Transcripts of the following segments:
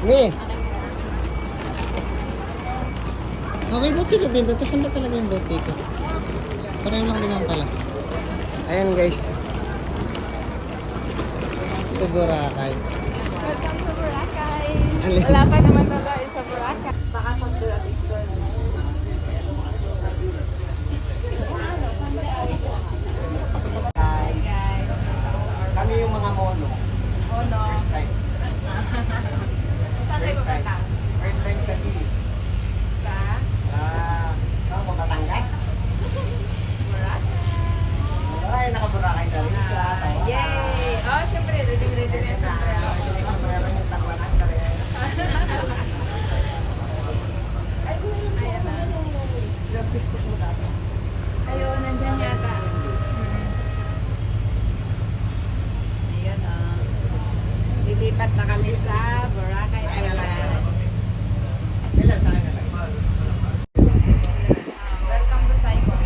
Me. Oh, may boat ticket din. Ito saan ba talaga yung boat ticket? Pareho lang din ang pala. Ayan guys. Ito Boracay. Welcome to Boracay. Alin? Wala pa naman na tayo sa Boracay. Baka pag-duration. Guys. Kami yung mga mono. Oh no. First time. Saan tayo pupunta? First time sa Gilis. Sa Batangas. Boracay. Ay, naka-Boracay na rin siya. Yay! Oh, syempre, ready na syempre ako. Meron yung takwanan ka rin. Ay, Ayan na. yung Facebook mo dati. Ayun, nandyan yata. Ayun, oh. Lilipat na kami sa Boracay Island. Kailan sa akin na lang? Welcome to Saigon.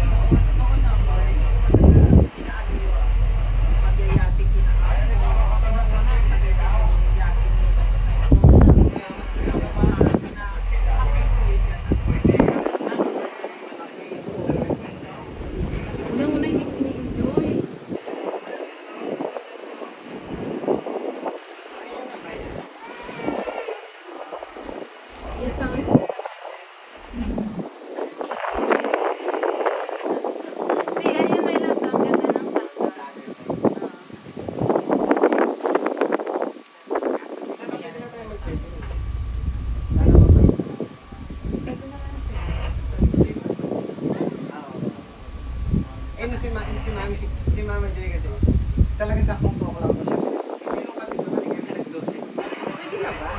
Si Mama Joy kasi, talagang saktong po ako lang po siya. Kasi nung kami dumating kami alas 12, pwede na ba?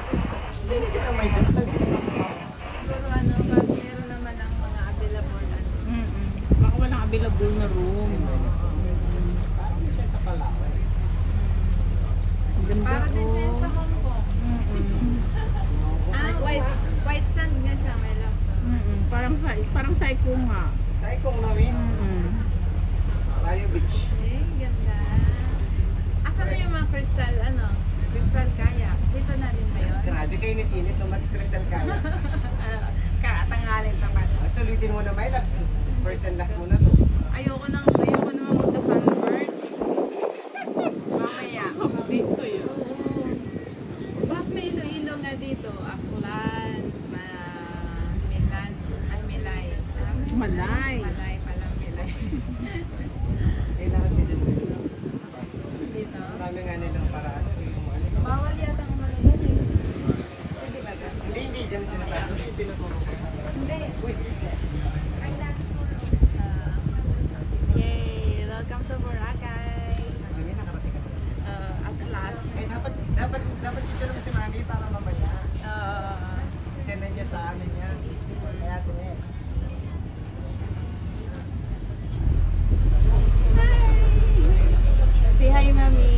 Hindi ka na may dapat. Siguro pag meron naman ang mga available Baka walang available na room. Parang siya sa Palawan. para din siya sa Hong Kong. White sand nga siya, may love sand. Parang psycho nga. Sa ikong nawin, Tayo Beach. Ganda. Asan na yung mga crystal kayak? Dito na din ba yun? Grabe kayo init-init nung mag-crystal kaya. Katanghalin naman. Sulitin mo na my loves. First and last muna to. Ayoko naman magka-sunburn. Mamaya. Dito yun. Bakit may Iloilo nga dito? Aklan, Milan, ay Milay. Malay. Malay pala, Milay. Kailangan din dito. Dito. Marami nga nilang paraan. Bawal yata ang Manila eh. Hindi ba ba? Hindi dyan sinasabi. Hindi tinuturo ko. Hindi. Yay! Welcome to Boracay. Mami, nakarating ka. At last. Eh, dapat picture mo si Mami para mamaya. Uh, Send niya sa amin niya. Kaya ito eh. Say hi, Mami.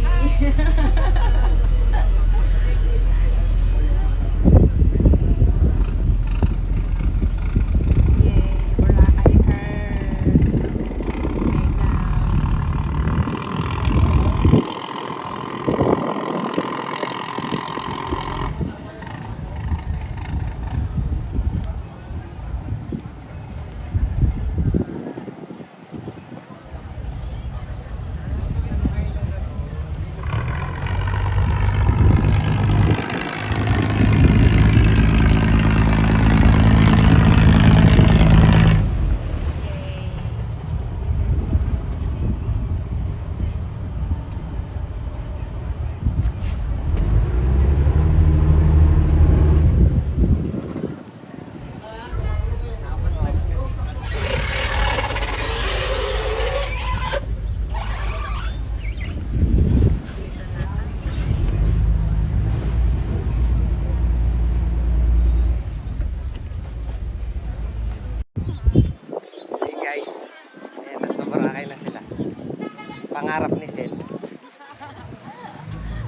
Yay! Boracay Hey guys. Ayan, nasa Boracay na sila. Pangarap ni Sel.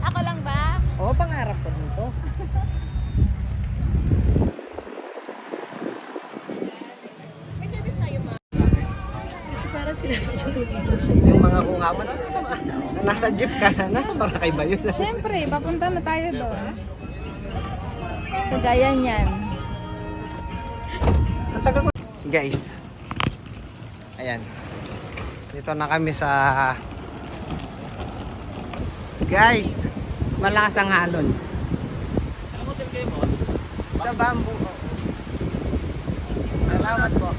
Ako lang ba? Oo, pangarap ko dito. May service tayo, ma. Para sila. Yung mga kuha mo nasa jeep ka, nasa Boracay ba yun? Siyempre, papunta na tayo doon. Kagaya niyan. Guys, ayan, dito na kami sa guys, malakas ang halon sa bamboo. Salamat po.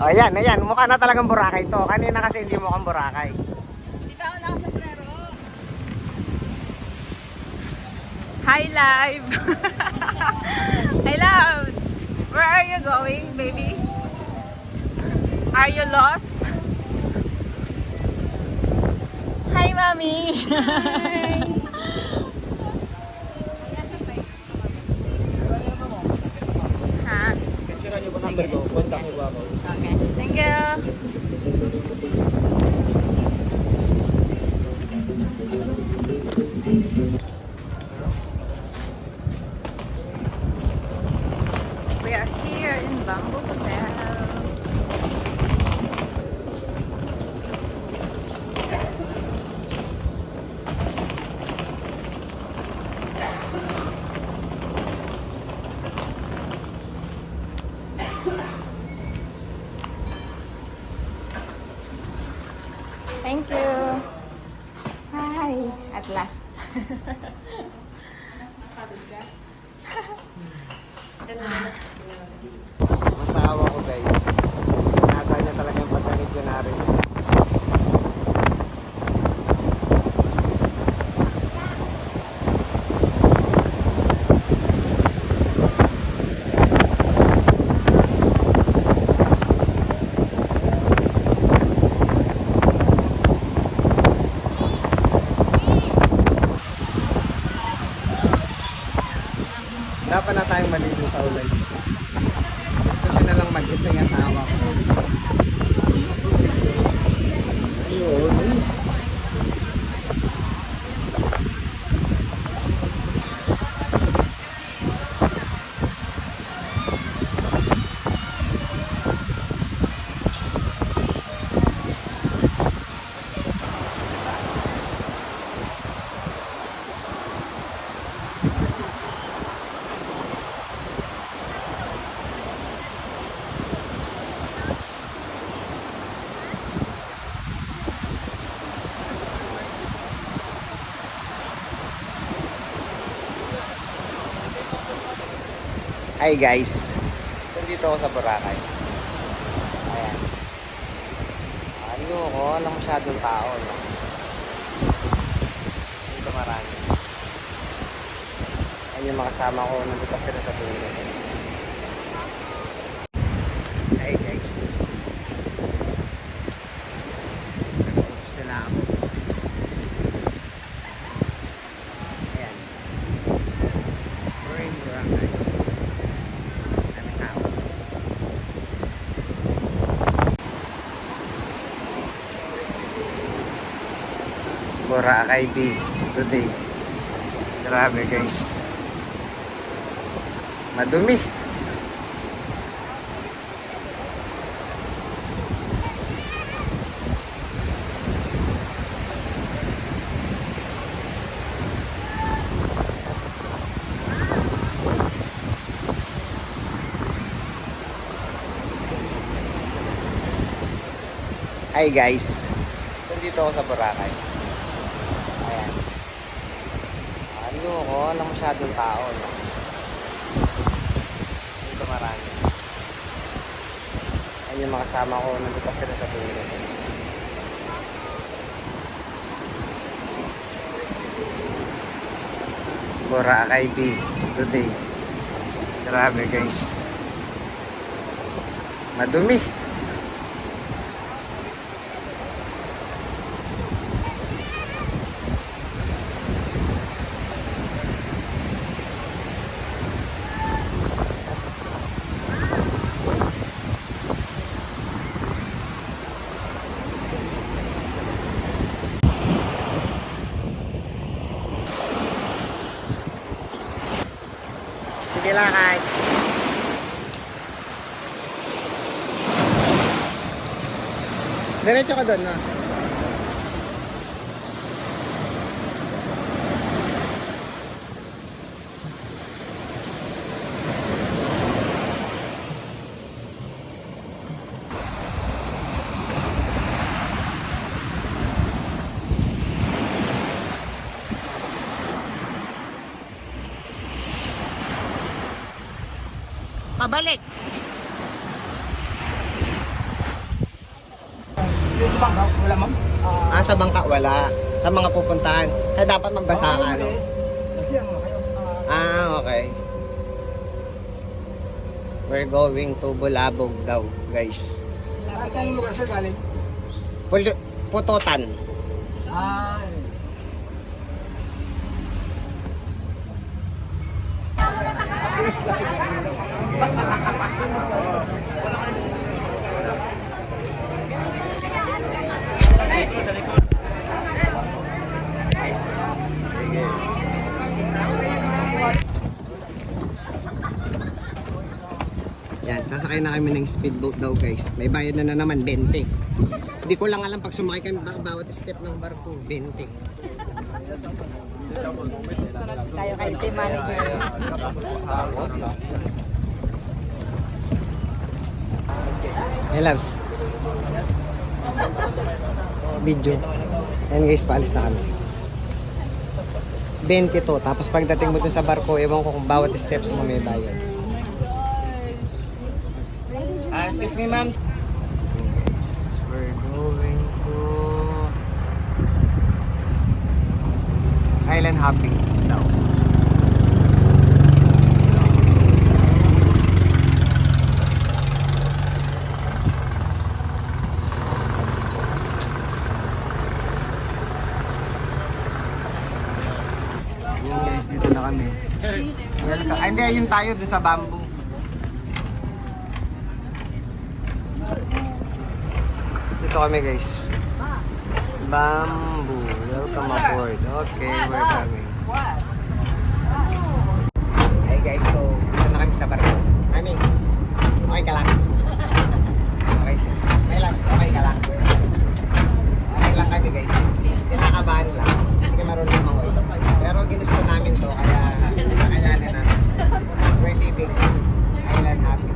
Oh, ayan, ayan, mukha na talagang Boracay to. Kanina kasi hindi mukhang Boracay. Hi, live! Hi, loves! Where are you going, baby? Are you lost? Hi, mommy! Hi! Ha? Capture niyo ba number ko? Contact niyo ba ako? Okay. Thank you! We are here in Bamboo Hotel. Thank you. Hi, at last. Masawa ko guys. Nata niya talaga yung pagka-video natin. Dapat na tayong maligo sa ulan. Gusto siya na lang mag-isa yung asawa ko. Ayun. Hi guys, nandito ako sa Boracay. Ayan. Ayoko, walang masyadong tao. No? Dito marami. Ayan yung mga kasama ko, nandito sila sa tulog. Hi guys. Nag-focus nila ako. Ayan. We're in Boracay. Boracay Bay today. Grabe guys. Madumi. Hi guys. Nandito ako sa Boracay. Ayan. Ayoko, walang masyadong tao. No? Dito marami. Ayan yung mga kasama ko, nandito sila sa tulog. Boracay Bay today. Grabe guys. Madumi. Sige lang kahit. Diretso ka doon, no? Pabalik. Yung sa bangka, wala ma'am? Sa bangka wala. Sa mga pupuntahan. Kaya dapat magbasa ka, no? Kasi ano kayo? Okay. We're going to Bulabog daw, guys. Saan kayong lugar sir galing? Putotan. Ah, Yan, sasakay na kami ng speedboat daw, guys. May bayad na naman, 20. Hindi ko lang alam pag sumakay kami bawat step ng barko, 20. Tayo kay team manager. Hey, loves. Video. Ayan guys, paalis na kami. 20 to. Tapos pagdating mo dun sa barko, ewan ko kung bawat steps mo may bayad. excuse me ma'am. We're going to Island hopping daw. Yun guys, dito na kami. Welcome. Hindi, ayun tayo dun sa bamboo. Dito kami guys. Bamboo. Welcome aboard. Okay, we're coming. Hey guys, so dito na kami sa barko. Mami, okay ka lang? Okay siya. May laps, okay ka lang? Okay lang kami guys. Kinakabahan lang. Hindi ka marunong mangoy. Pero ginusto namin to, kaya kakayanin namin. We're living island happy.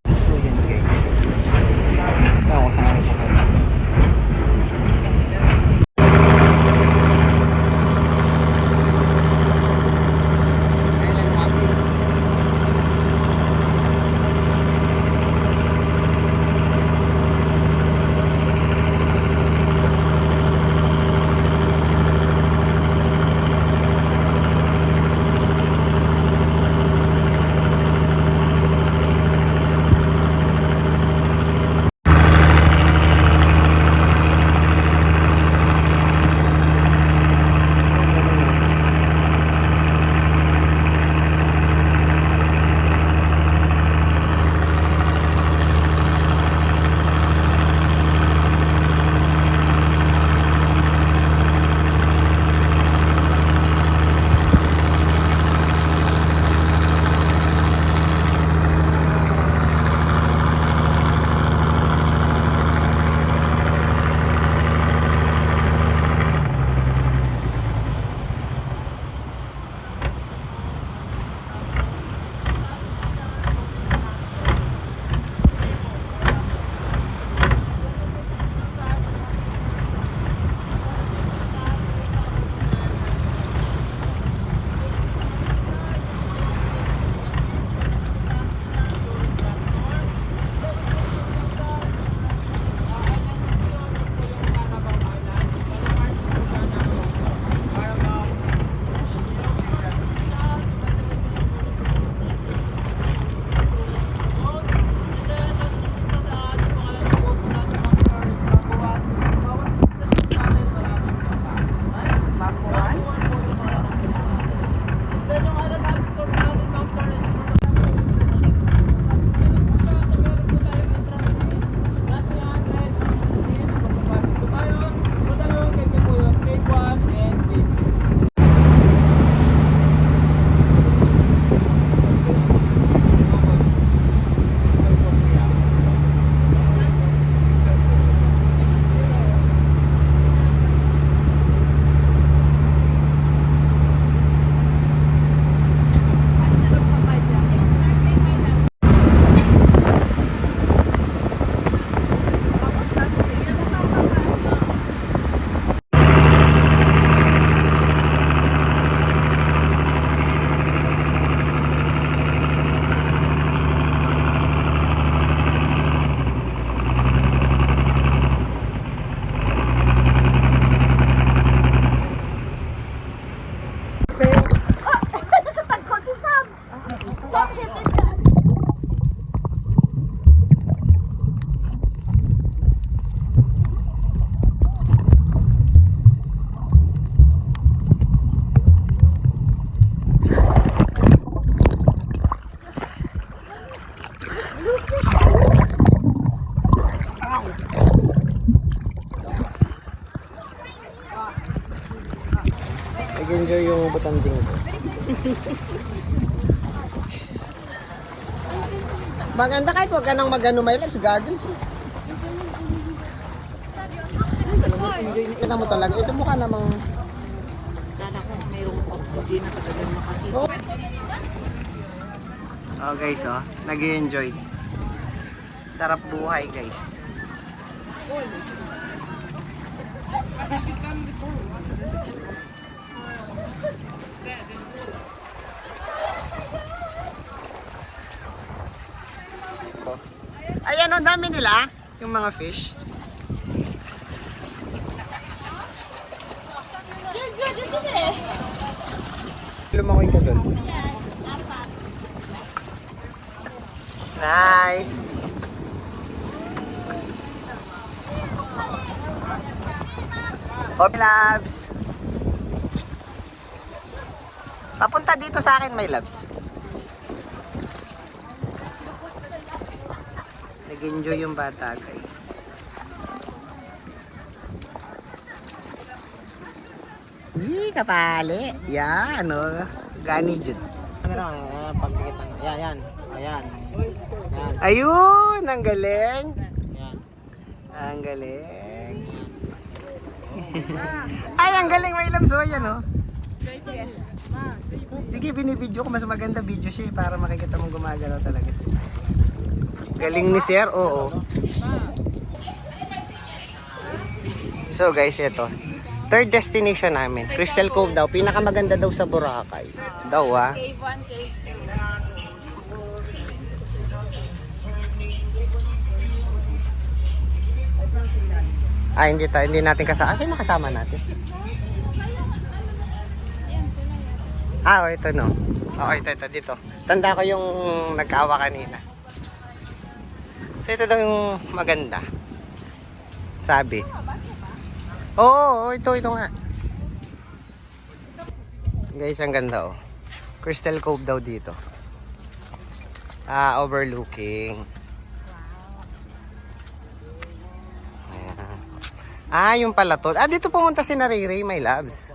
So yun guys. Ako sa kanya po. Island happy. nag-enjoy yung butanding ko. Maganda kahit huwag ka nang mag-ano, my loves, goggles. Kita mo talaga. Ito mukha namang... Kala ko mayroong oxygen na katagal makasisi. Oh guys, oh. Nag-enjoy. Sarap buhay, guys. Ayan, ang dami nila. Yung mga fish. Lumangoy ka doon. Nice. Okay, loves. Papunta dito sa akin, my loves. Nag-enjoy yung bata, guys. Yee, kapali. Yan, oh. Gani, Jud. Pagkikita na. Yan. Ayan. Yan. Ayun, ang galing. Yan. Ang galing. Ay, ang galing, my loves. Oh, yan, oh. Sige, binibidyo ko. Mas maganda video siya para makikita mong gumagalaw talaga siya. Galing ni Sir, oo. So guys, ito. Third destination namin. Crystal Cove daw. Pinakamaganda daw sa Boracay. Daw, ah. Hindi natin kasama. Sino kasama natin? Ito no. Ito dito. Tanda ko yung nagkaawa kanina. So ito daw yung maganda. Sabi. Oo, ito nga. Guys, ang ganda, oh. Crystal Cove daw dito. Overlooking. Ayan. Yung pala to. Dito pumunta si Nariri, my loves.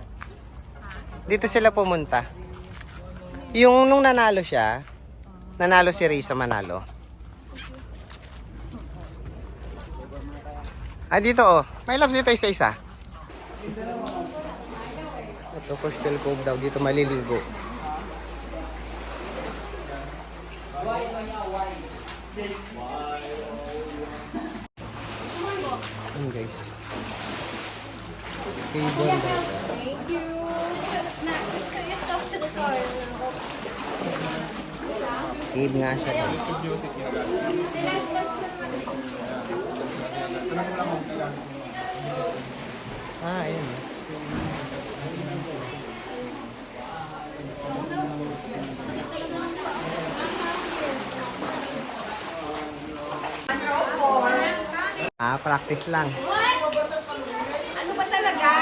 Dito sila pumunta. Yung nung nanalo siya, nanalo si Risa Manalo. Dito, oh. My loves, dito isa-isa. Ito, Crystal Cove daw. Dito maliligo. Ayan, guys. Cable daw. Thank you. Cave nga siya. Ayun. Practice lang. Ano ba talaga?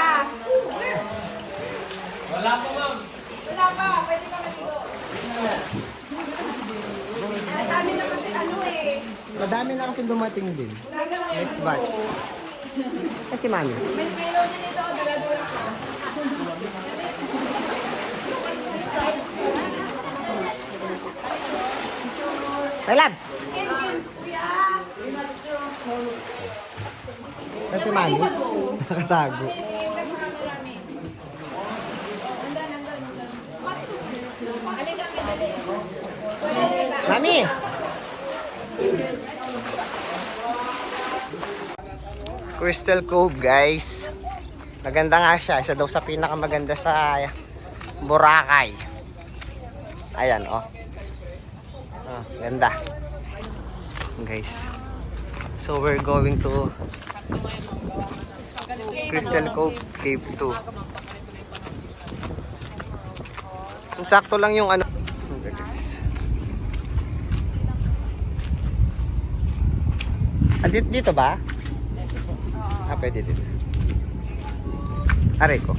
Wala pa, ma'am. Wala pa. Pwede ka maligo. Madami na kasi Madami na kasi dumating din. Next batch. Kasi mami. May pelo na nito. Dala-dala ko. My labs! Kasi mami. Nakatago. Mami! Crystal Cove, guys. Maganda nga siya. Isa daw sa pinakamaganda sa Boracay. Ayan, oh. Ganda. Guys. So, we're going to Crystal Cove, Cave 2. Sakto lang yung ano. Okay, guys. Dito ba? Pwede dito. Aray ko.